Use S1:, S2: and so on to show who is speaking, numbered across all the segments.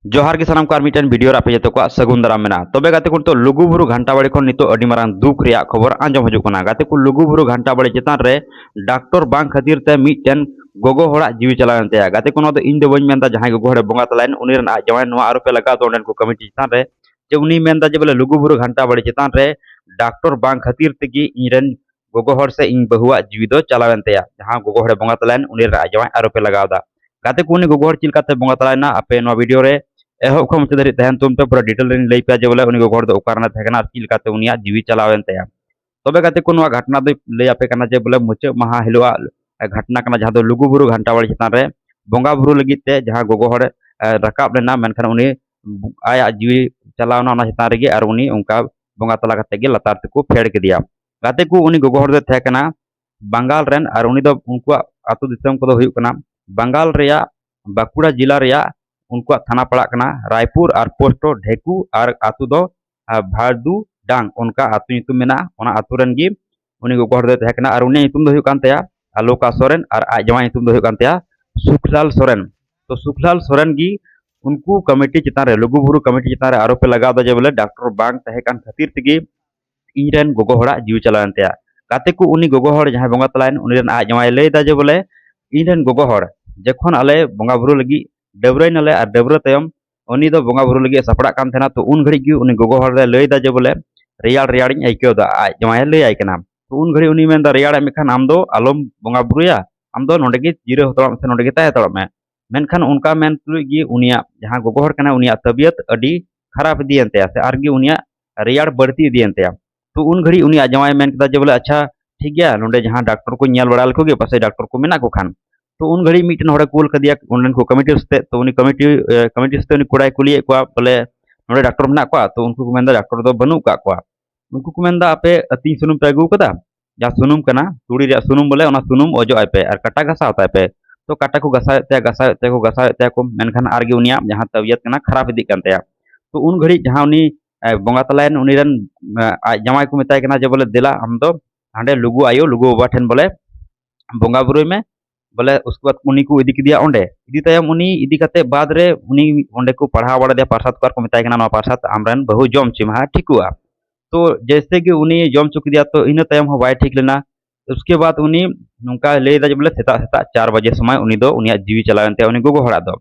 S1: जोहार के सानाम mitten video आपे जतो को सगुन दाराम मेना तबे गाते को तो लुगुबुरु घंटा बाड़ी खन नितो अडी मारांग दुख रिया खबर आंजम हजू कना गाते को लुगुबुरु घंटा बाड़ी चेतान रे डॉक्टर बांग खातिर ते मिटन गोगो होड़ा जीवी चलावन ते गाते को दो इन दो बन मेनदा जहां गोगो होड़े बोंगा तलाइन उनी रन जवान नवा आरोपे लगा तो को कमिटी चेतान रे जे उनी मेनदा जे बोले लुगुबुरु घंटा बाड़ी चेतान रे डॉक्टर बांग खातिर तेगी इरन गोगो होड़ से इन बहुआ जीवी दो चलावन ते जहां गोगो होड़े बोंगा तलाइन उनी रन जवान आरोपे लगावदा गाते को उनी गोगो होड़ चिलकाते बोंगा तलाइना आपे नो वीडियो रे एहब खो मुचाद तहन तुम तो पूरा डिटेल लई पे जे बोले उनी गोगोड़ दो ओकारना थेकना चिलकाते उनिया जीवी चलावेन तया तबे गाते को नवा घटना दो लई आपे कना जे बोले मुचे महा हिलवा घटना कना जहां दो लुगुबुरु घंटा बाड़ी चितान रे बोंगा बुरु लगी ते जहां गोगोड़ रकाब लेना मेनखान उनी आया जीवी चलावना ओना चितान रेगे आर उनी उनका बोंगा तला कते गे लतार तेको फेड़ के दिया गाते को उनी गोगोड़ दो थेकना बंगाल रेन आर उनी दो उनका आतु दिसम को दो हुयु कना बंगाल रेया बाकुड़ा जिला रेया उनको थाना पड़ा कना रायपुर और पोस्टो ढेकू और आतु दो भाडू डांग उनका आतु नितुम मेना ओना आतु रन गी उनी को गोहर दे तहकना और उनी नितुम दो हुयु कान तया आलोका सोरेन और आज जमा नितुम दो हुयु कान तया सुखलाल सोरेन तो सुखलाल सोरेन गी उनको कमेटी चितान रे लुगुबुरु कमेटी चितान रे आरोप लगाव दा जे बोले डॉक्टर बांग तहकान खातिर तगी इनरेन गोगो होड़ा जीव चलावन तया काते को उनी गोगो होड़ जहां बोंगा तलाइन उनी रन आज जमा लई दा जे बोले इनरेन गोगो होड़ जखन आले बोंगा बुरु लगी डबरैनाले और डबरा तयम उनी दो बोंगा बुरु लगी सपड़ा कान थेना तो उन घड़ी गी उनी गोगो होड़ रे लई दा जे बोले रेयाड़ रेयाड़िं आइकेव दा आज जमाय लई आइ कना तो उन घड़ी उनी मेनदा रेयाड़ मेखान आम दो आलम बोंगा बुरुया आम दो नोंडे गे जिरे हतरम से नोंडे गे ताय तड़म में मेनखान उनका मेन तुलुई गी उनिया जहां गोगो होड़ कना उनिया तबियत अडी खराब दियन तया से आर गी उनिया रेयाड़ बढ़ती दियन तया तो उन घड़ी उनी जमाय मेन कदा जे बोले अच्छा ठीक गया नोंडे जहां डॉक्टर को नेल बड़ा लको गे पासे डॉक्टर को मेना को खान तो उन घड़ी मीटन होड़े कूल कदिया उन को कमिटी हस्ते तो उनी कमिटी हस्ते उनी कोड़ाय कुलिए को बोले नोड़े डॉक्टर मेना को तो उनको को मेंदा डॉक्टर दो बनु का को उनको को मेंदा आपे अति सुनुम पे अगु कदा जा सुनुम कना तुड़ी रे सुनुम बोले ओना सुनुम ओजो आय पे और काटा घसा होता पे तो काटा को घसा को मेनखान आर गे उनिया जहां तबियत कना खराब इदी कान तया तो उन घड़ी जहां उनी बोंगा तलायन उनी रन जमाय को मेताय कना जे बोले देला हम दो हांडे लुगु आयो लुगु बाबा ठेन बोले बोंगा बुरुय में बोले उसके बाद उनी को इदी किदिया ओंडे इदी तायम उनी इदी कते बाद रे उनी ओंडे को पढ़ा बड़ा दिया प्रसाद को मेताय कना नो प्रसाद आमरन बहु जम चिमा ठिकुआ तो जैसे कि उनी जम चुक दिया तो इन तायम हो बाय ठीक लेना उसके बाद उनी नुका ले दा बोले सेता सेता 4 बजे समय उनी दो उनिया जीवी चलावन ते उनी गोगो हड़ा दो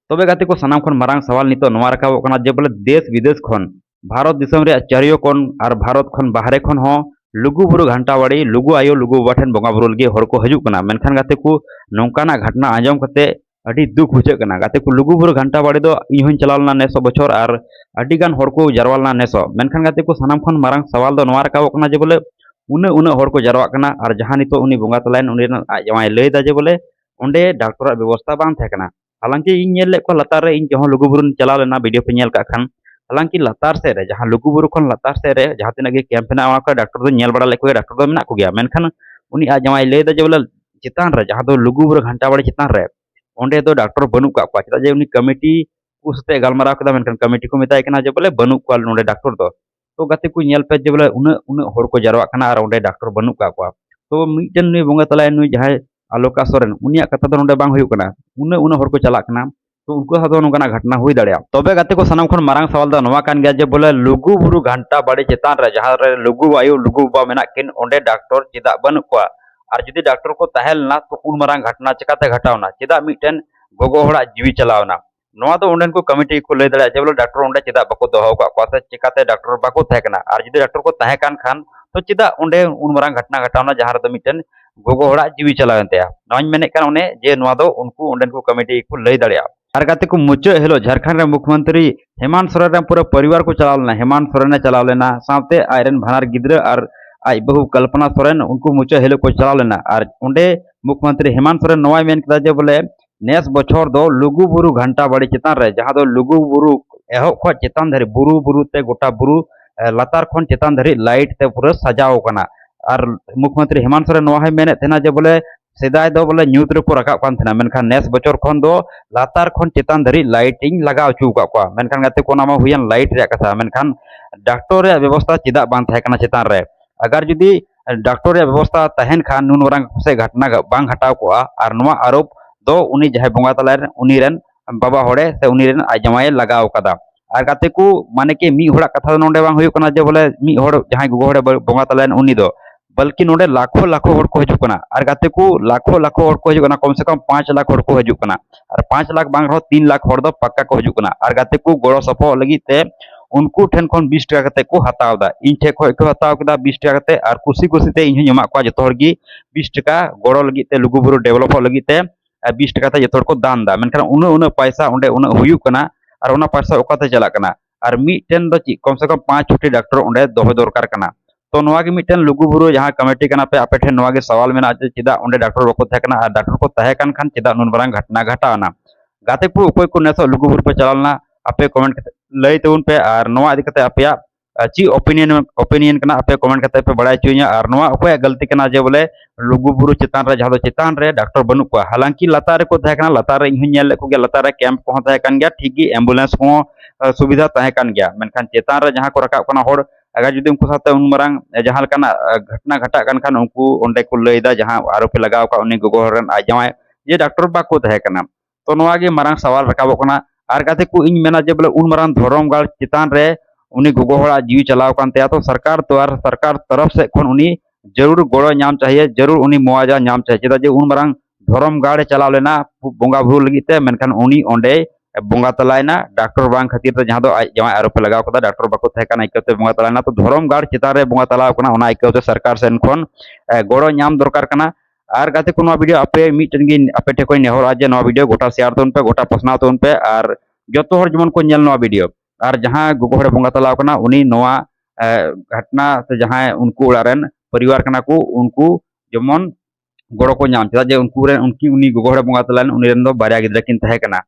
S1: तबे गाते को सनाम खन मारांग सवाल नितो नवा रखाबो कना जे बोले देश विदेश खन भारत दिसम रे चारियो कोन और भारत खन बाहरे खन हो लुगुबुरु घंटा बाड़ी लुगु आयो लुगु बाठन बोंगा बुरु लगे हर को हजू कना मेनखान गाते को नौकाना घटना आंजम कते अडी दुख बुझे कना गाते को लुगुबुरु घंटा बाड़ी दो इहुन चलालना नेसो बछर और अडी गान हर को जारवालना नेसो मेनखान गाते को सनाम खन मारांग सवाल दो नवा रखाबो कना जे बोले उन उन हर को जारवा कना और जहां नितो उनी बोंगा तलाइन उनी जमाय लई दा जे बोले ओंडे डॉक्टर व्यवस्था बांग थे कना हालांकि इन नेल ले को लतार रे इन जहां लुगुबुरु चला लेना वीडियो पे नेल का खान हालांकि लतार से रे जहां लुगुबुरु खन लतार से रे जहां तिना गे कैंप ना का डॉक्टर दो नेल बड़ा लेको डॉक्टर दो मेना को गया मेनखान उनी आ जमाय लई दा जे बोले चितान रे जहां दो लुगुबुरु घंटा बाड़ी चितान रे ओंडे दो डॉक्टर बनु का को चिता जे उनी कमिटी उसते गलमराव कदा मेनखान कमिटी को मेताय कना जे बोले बनु को नोडे डॉक्टर दो तो गाते को नेल पे जे बोले उन उन हर को जारवा कना और ओंडे डॉक्टर बनु का को तो मिटन नुई बोंगा तलाय नुई जहां आलोका सोरेन उनिया कथा दो नोडे बांग हुयु कना उन उन हर को चला कना तो उनको साथ नौकाना घटना हुई दाड़ा तबे गाते को सनाम खन मारांग सवाल दा नवा कान गया जे बोले लुगुबुरु घंटा बाड़ी चेतान रे जहां रे लुगु आयो लुगु बा मेना किन ओंडे डॉक्टर चिदा बनु को और जदि डॉक्टर को तहेलना तो उन मारांग घटना चिकाते घटावना चिदा मिटन गोगो होड़ा जीवी चलावना नवा तो ओंडन को कमिटी को ले दाड़ा जे बोले डॉक्टर ओंडे चिदा बको दोहो को से चिकाते डॉक्टर बाको थेकना और जदि डॉक्टर को तहे कान खान तो चिदा ओंडे उन मारांग घटना घटावना जहां रे मिटन गोगो होड़ा जीवी चलावन तया नवाñ मेने कान ओने जे नवा दो उनको ओंडन को कमिटी को ले दाड़ा और गाते को मुचाद हेलो झारखंड मुख्यमंत्री हेमंत सोरेन पूरा परिवार को चलाव लेना हेमंत सोरेन चलाव लेना साथे आयरन भानार गिद्र और आज बहु कल्पना सोरेन उनको मुचाद हेलो को चलाव लेना और ओंडे मुख्यमंत्री हेमंत सोरेन नवाय मेन कदा जे बोले नेस बछर दो लुगुबुरु घंटा बाड़ी चितान रे जहां दो लुगुबुरु एहो ख चितान धरी बुरु बुरु ते गोटा बुरु लतार खन चितान धरी लाइट ते पूरा सजाव कना और मुख्यमंत्री हेमंत सोरेन नवा है मेने तेना जे बोले सेदाय दो बोले न्यूज रे को रखा कान थना मेनखान नेस बचर खन दो लातार खन चितान धरी लाइटिंग लगाव चू का मेनखान गाते को नामा हुयन लाइट रे कथा मेनखान डॉक्टर रे व्यवस्था चिदा बांग थे कना चितान रे अगर जुदी डॉक्टर रे व्यवस्था तहन खान नुन वरंग से घटना बांग हटाव को और नवा आरोप दो उनी जहां बोंगा तलाय उनी रन बाबा होड़े से उनी रेन आज जमाए लगाव कदा और गाते को माने कि मी होड़ा कथा नोंडे बांग हुयुक कना जे बोले मी होड़ जहां गोगो होड़े बोंगा तलान उनी दो बल्कि नोंडे लाखों लाखों होड़ को हजुक कना और गाते को लाखों लाखों होड़ को हजुक कना कम से कम 5 लाख होड़ को हजुक कना और 5 लाख बांग रहो 3 लाख होड़ दो पक्का को हजुक कना और गाते को गोड़ो सपो लगी ते उनको ठेन खन 20 टाका कते को हताव दा इन ठे खय को हताव कदा 20 टाका कते और खुशी खुशी ते इन जमा को जतो हरगी 20 टाका गोड़ो लगी ते लुगुबुरु डेवलप लगी ते 20 टाका ते जतो हर को दान दा मेनखान उन उन पैसा उंडे उन हुयुक कना और उना पैसा ओकाते चला कना और मिटेन दो कम से कम 5 छुट्टी डॉक्टर उंडे दोहो दरकार कना तो नवा के मिटेन लुगुबुरु जहां कमेटी कना पे आपे ठेन नवा के सवाल मेना चिदा उंडे डॉक्टर बको थे कना और डॉक्टर को तहे कान खान चिदा नुन बरांग घटना घटावना गाते को उकोय को नेसो लुगुबुरु पे चलालना आपे कमेंट लय तउन पे और नवा इदी कते आपया ची ओपिनियन कना आपे कमेंट कते पे बड़ाय चुइया और नवा उकोय गलती कना जे बोले लुगुबुरु चितान रे जहां दो चितान रे डॉक्टर बनु को हालांकि लतार रे को थे कना लतार रे इन नेल को गे लतार रे कैंप को थे कान गया ठीक गी एम्बुलेंस को सुविधा थे कान गया मेनखान चितान रे जहां को रकाब कना होड़ अगर जुदी उनको साथे उन मरांग जहां लकाना घटना घटा कान खान उनको ओंडे को लयदा जहां आरोपी लगाव का उनी गोगो रन आ जाय ये डॉक्टर बाको थे कना तो नवा गे मारांग सवाल रकाब कना और गाते को इन मेना जे बोले उन मरान धरम गाड़ चितान रे उनी गोगो होड़ा जीवी चलाव कान ते तो सरकार तरफ से खन उनी जरूर गोड़ो नाम चाहिए जरूर उनी मुआवजा नाम चाहिए चेदा जे उन मरांग धरम गाड़ चलाव लेना बोंगा भूल लगी ते मेनखान उनी ओंडे बोंगा तलायना डॉक्टर बांग खातिर ते जहां दो जमा आरोप लगाव कदा डॉक्टर बाको थे काना इकते बोंगा तलायना तो धरम गाड़ चितान रे बोंगा तलाव कना ओना इकते सरकार सेन खन गोड़ो नाम दरकार कना और गाते को वीडियो आपे मिटन गी आपे ठेको नेहर आज नवा वीडियो गोटा शेयर तोन पे गोटा पसनाव तोन पे और जतो हर जमन को नेल नवा वीडियो और जहां गोगो हड़े बोंगा तलाव कना उनी नवा घटना से जहां उनको उड़ारेन परिवार कना को उनको जमन गोड़ो को नाम चदा जे उनको रे उनकी उनी गोगो हड़े बोंगा तलान उनी रेन दो बारिया गिद्रा किन तहे कना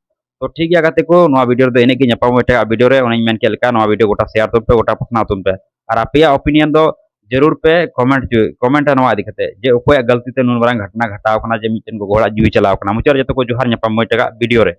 S1: तो ठीक गया गाते को नवा वीडियो दो एने की नपाम एटा वीडियो रे उनी मेन के लका नवा वीडियो गोटा शेयर तोन पे गोटा पसनाव तोन पे और आपया ओपिनियन दो जरूर पे कमेंट नवा दिखते जे उकोय गलती ते नुन बरांग घटना घटाव कना जे मिटन गोगो हड़ा जीवी चलाव कना मुचार जतो को जोहार नपाम एटा वीडियो रे।